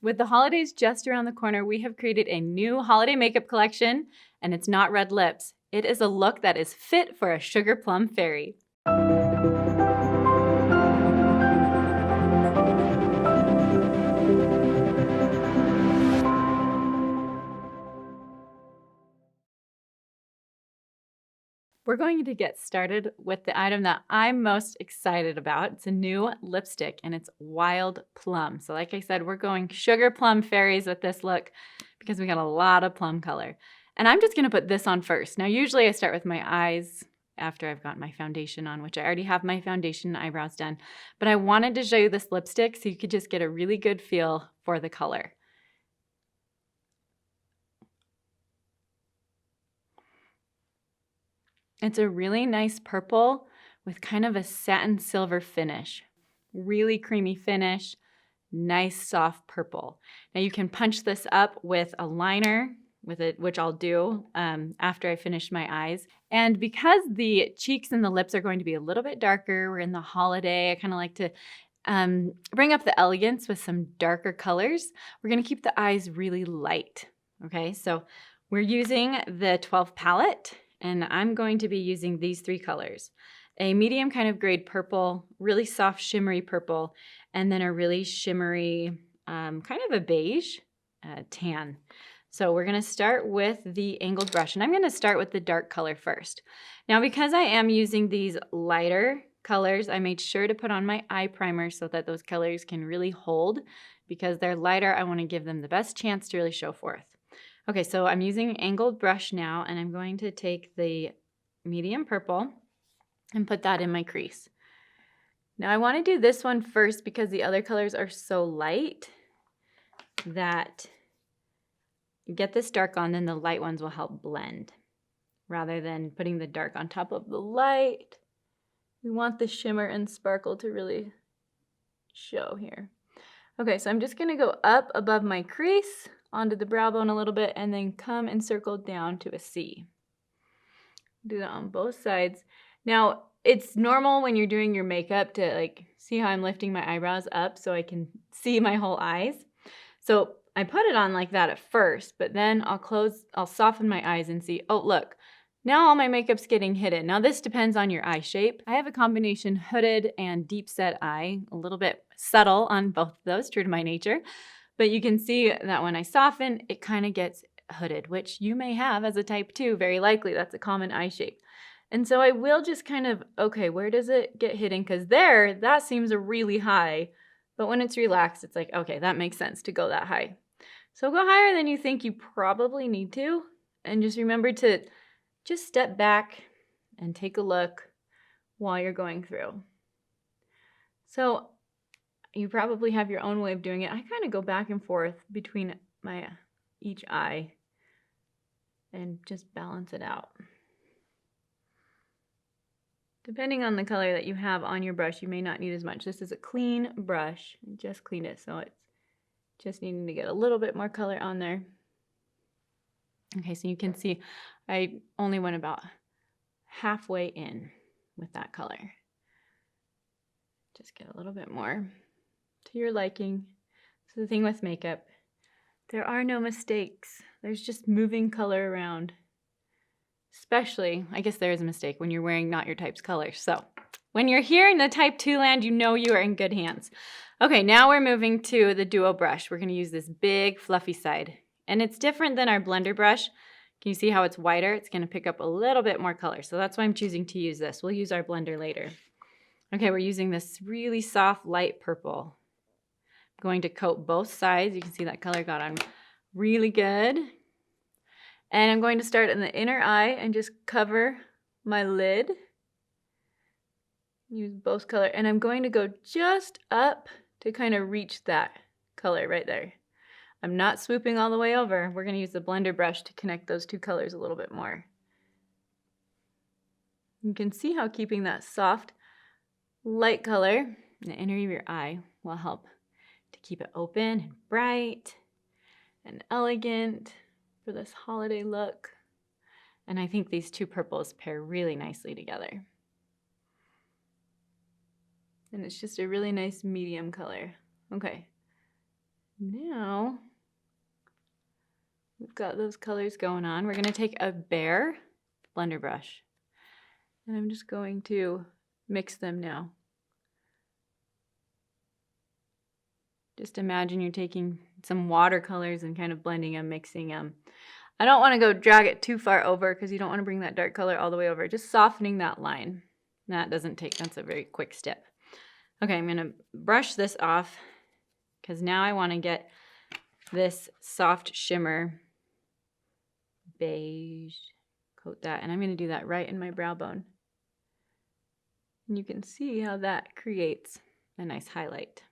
With the holidays just around the corner, we have created a new holiday makeup collection, and it's not red lips. It is a look that is fit for a sugar plum fairy. We're going to get started with the item that I'm most excited about. It's a new lipstick and it's Wild Plum. So like I said, we're going sugar plum fairies with this look because we got a lot of plum color. And I'm just gonna put this on first. Now, usually I start with my eyes after I've got my foundation on, which I already have my foundation and eyebrows done. But I wanted to show you this lipstick so you could just get a really good feel for the color. It's a really nice purple with kind of a satin silver finish. Really creamy finish, nice soft purple. Now you can punch this up with a liner with it, which I'll do after I finish my eyes. And because the cheeks and the lips are going to be a little bit darker, we're in the holiday, I kind of like to bring up the elegance with some darker colors. We're gonna keep the eyes really light, okay? So we're using the 12 palette, and I'm going to be using these three colors. A medium kind of grade purple, really soft shimmery purple, and then a really shimmery, kind of a beige tan. So we're gonna start with the angled brush, and I'm gonna start with the dark color first. Now, because I am using these lighter colors, I made sure to put on my eye primer so that those colors can really hold. Because they're lighter, I wanna give them the best chance to really show forth. Okay, so I'm using angled brush now, and I'm going to take the medium purple and put that in my crease. Now I want to do this one first because the other colors are so light that you get this dark on, then the light ones will help blend. Rather than putting the dark on top of the light, we want the shimmer and sparkle to really show here. Okay, so I'm just going to go up above my crease, onto the brow bone a little bit, and then come and circle down to a C. Do that on both sides. Now, it's normal when you're doing your makeup to like see how I'm lifting my eyebrows up so I can see my whole eyes. So I put it on like that at first, but then I'll soften my eyes and see, oh, look, now all my makeup's getting hidden. Now this depends on your eye shape. I have a combination hooded and deep set eye, a little bit subtle on both of those, true to my nature. But you can see that when I soften, it kind of gets hooded, which you may have as a type 2, very likely. That's a common eye shape. And so I will just kind of, okay, where does it get hidden? Because there, that seems really high. But when it's relaxed, it's like, okay, that makes sense to go that high. So go higher than you think you probably need to. And just remember to just step back and take a look while you're going through. So you probably have your own way of doing it. I kind of go back and forth between each eye and just balance it out. Depending on the color that you have on your brush, you may not need as much. This is a clean brush. I just cleaned it, so it's just needing to get a little bit more color on there. Okay, so you can see I only went about halfway in with that color. Just get a little bit more to your liking. So the thing with makeup, there are no mistakes. There's just moving color around. Especially, I guess there is a mistake when you're wearing not your type's colors. So when you're here in the type 2 land, you know you are in good hands. Okay, now we're moving to the duo brush. We're gonna use this big fluffy side. And it's different than our blender brush. Can you see how it's wider? It's gonna pick up a little bit more color. So that's why I'm choosing to use this. We'll use our blender later. Okay, we're using this really soft light purple. I'm going to coat both sides. You can see that color got on really good. And I'm going to start in the inner eye and just cover my lid. Use both color. And I'm going to go just up to kind of reach that color right there. I'm not swooping all the way over. We're going to use the blender brush to connect those two colors a little bit more. You can see how keeping that soft light color in the inner of your eye will help to keep it open and bright and elegant for this holiday look. And I think these two purples pair really nicely together. And it's just a really nice medium color. Okay. Now got those colors going on. We're going to take a bare blender brush, and I'm just going to mix them now. Just imagine you're taking some watercolors and kind of blending them, mixing them. I don't want to go drag it too far over because you don't want to bring that dark color all the way over. Just softening that line. That's a very quick step. Okay, I'm going to brush this off because now I want to get this soft shimmer beige, coat that, and I'm going to do that right in my brow bone. And you can see how that creates a nice highlight.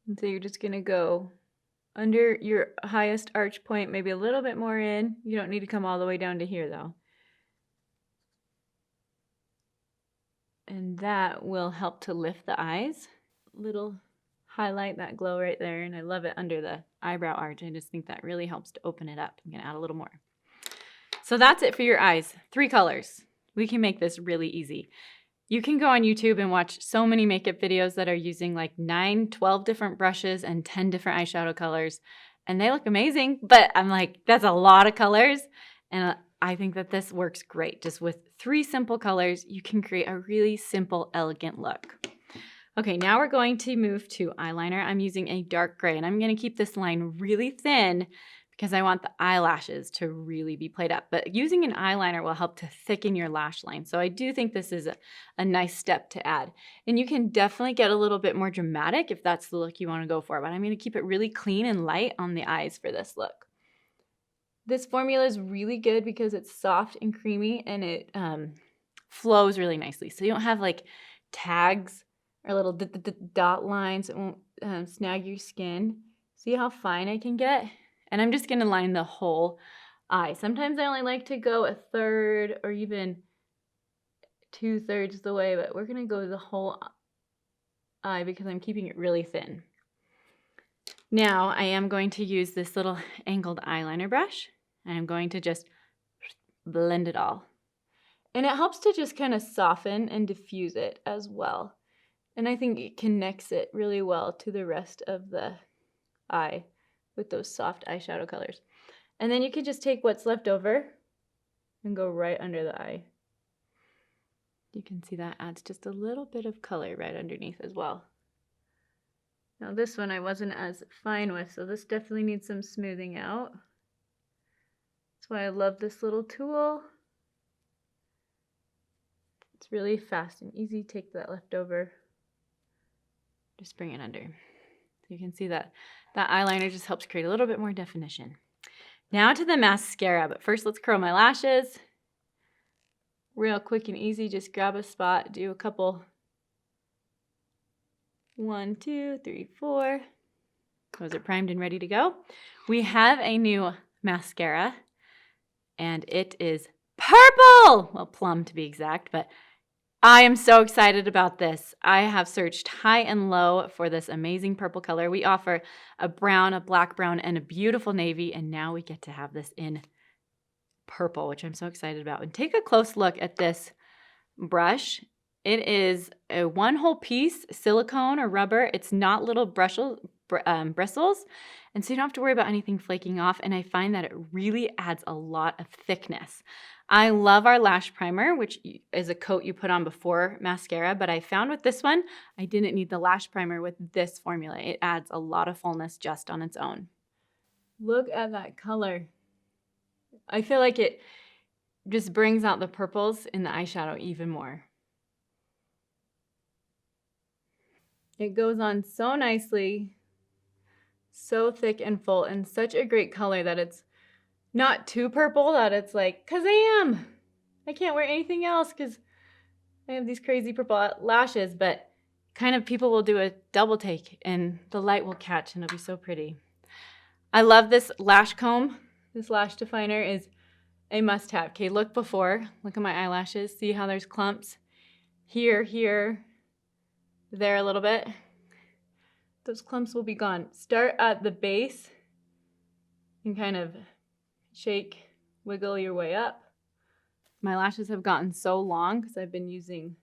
And so you're just going to go under your highest arch point, maybe a little bit more in. You don't need to come all the way down to here though. And that will help to lift the eyes. Little highlight, that glow right there, and I love it under the eyebrow arch. I just think that really helps to open it up. I'm going to add a little more. So that's it for your eyes. 3 colors. We can make this really easy. You can go on YouTube and watch so many makeup videos that are using like 9, 12 different brushes and 10 different eyeshadow colors, and they look amazing, but I'm like, that's a lot of colors, and I think that this works great. Just with 3 simple colors, you can create a really simple, elegant look. Okay, now we're going to move to eyeliner. I'm using a dark gray, and I'm going to keep this line really thin because I want the eyelashes to really be played up. But using an eyeliner will help to thicken your lash line. So I do think this is a nice step to add. And you can definitely get a little bit more dramatic if that's the look you want to go for. But I'm going to keep it really clean and light on the eyes for this look. This formula is really good because it's soft and creamy, and it flows really nicely. So you don't have like tags or little dot lines that won't snag your skin. See how fine I can get? And I'm just going to line the whole eye. Sometimes I only like to go 1/3 or even 2/3 the way, but we're going to go the whole eye because I'm keeping it really thin. Now I am going to use this little angled eyeliner brush, and I'm going to just blend it all. And it helps to just kind of soften and diffuse it as well. And I think it connects it really well to the rest of the eye with those soft eyeshadow colors. And then you can just take what's left over and go right under the eye. You can see that adds just a little bit of color right underneath as well. Now this one I wasn't as fine with, so this definitely needs some smoothing out. That's why I love this little tool. It's really fast and easy. Take that leftover, just bring it under. So you can see that that eyeliner just helps create a little bit more definition. Now to the mascara, but first let's curl my lashes. Real quick and easy, just grab a spot, do a couple. 1, 2, 3, 4. Those are primed and ready to go. We have a new mascara, and it is purple! Well, plum to be exact, but I am so excited about this. I have searched high and low for this amazing purple color. We offer a brown, a black brown, and a beautiful navy, and now we get to have this in purple, which I'm so excited about. And take a close look at this brush. It is a one whole piece silicone or rubber. It's not little bristles, and so you don't have to worry about anything flaking off, and I find that it really adds a lot of thickness. I love our lash primer, which is a coat you put on before mascara, but I found with this one, I didn't need the lash primer with this formula. It adds a lot of fullness just on its own. Look at that color. I feel like it just brings out the purples in the eyeshadow even more. It goes on so nicely, so thick and full, and such a great color that it's not too purple that it's like, Kazam! I can't wear anything else because I have these crazy purple lashes, but kind of people will do a double take and the light will catch and it'll be so pretty. I love this lash comb. This lash definer is a must-have. Okay, look before. Look at my eyelashes. See how there's clumps? Here, there a little bit. Those clumps will be gone. Start at the base and kind of shake, wiggle your way up. My lashes have gotten so long because I've been using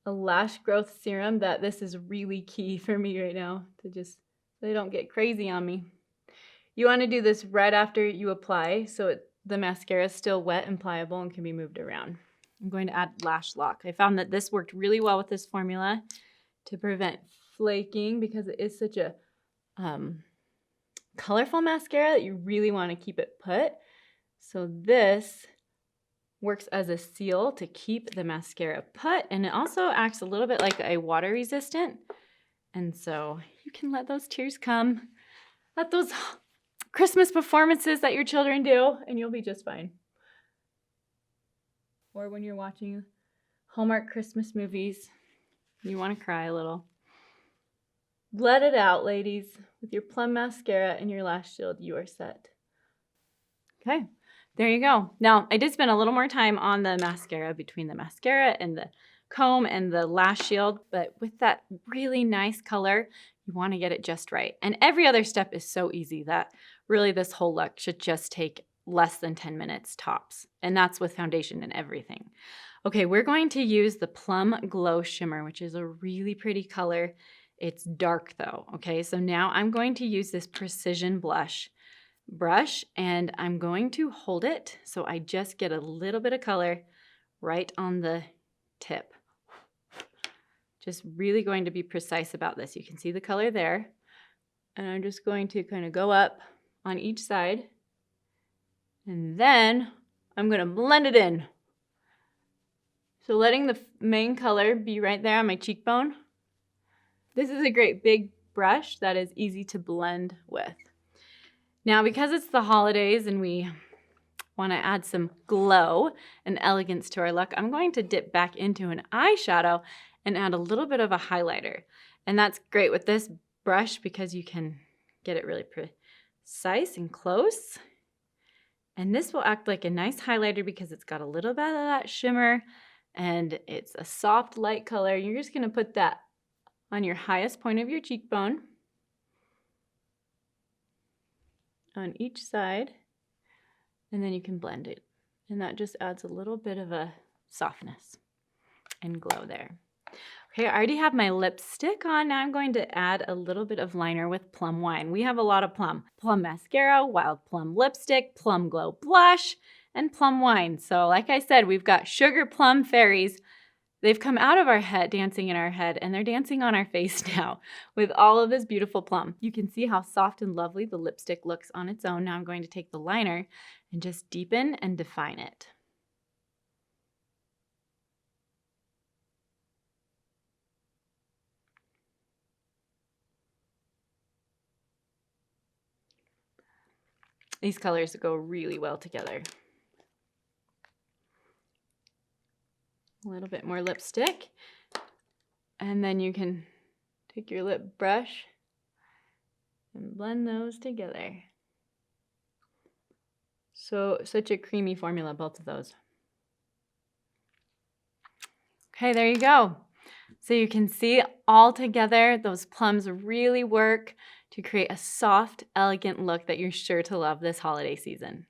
a lash growth serum that this is really key for me right now to just, so they don't get crazy on me. You want to do this right after you apply so the mascara is still wet and pliable and can be moved around. I'm going to add lash lock. I found that this worked really well with this formula to prevent flaking because it is such a colorful mascara that you really want to keep it put. So this works as a seal to keep the mascara put, and it also acts a little bit like a water resistant. And so you can let those tears come at those Christmas performances that your children do, and you'll be just fine. Or when you're watching Hallmark Christmas movies, you want to cry a little. Let it out, ladies. With your plum mascara and your lash shield, you are set. Okay, there you go. Now, I did spend a little more time on the mascara between the mascara and the comb and the lash shield, but with that really nice color, you want to get it just right. And every other step is so easy that really this whole look should just take less than 10 minutes tops. And that's with foundation and everything. Okay, we're going to use the Plum Glow Shimmer, which is a really pretty color. It's dark though, okay? So now I'm going to use this Precision Blush brush and I'm going to hold it so I just get a little bit of color right on the tip. Just really going to be precise about this. You can see the color there. And I'm just going to kind of go up on each side. And then I'm going to blend it in. So letting the main color be right there on my cheekbone. This is a great big brush that is easy to blend with. Now, because it's the holidays and we want to add some glow and elegance to our look, I'm going to dip back into an eyeshadow and add a little bit of a highlighter. And that's great with this brush because you can get it really precise and close. And this will act like a nice highlighter because it's got a little bit of that shimmer and it's a soft light color. You're just going to put that on your highest point of your cheekbone on each side, and then you can blend it. And that just adds a little bit of a softness and glow there. Okay, I already have my lipstick on. Now I'm going to add a little bit of liner with Plum Wine. We have a lot of plum. Plum mascara, wild plum lipstick, plum glow blush, and plum wine. So like I said, we've got sugar plum fairies. They've come out of our head, dancing in our head, and they're dancing on our face now with all of this beautiful plum. You can see how soft and lovely the lipstick looks on its own. Now I'm going to take the liner and just deepen and define it. These colors go really well together. A little bit more lipstick, and then you can take your lip brush and blend those together. So such a creamy formula, both of those. Okay, there you go. So you can see all together, those plums really work to create a soft, elegant look that you're sure to love this holiday season.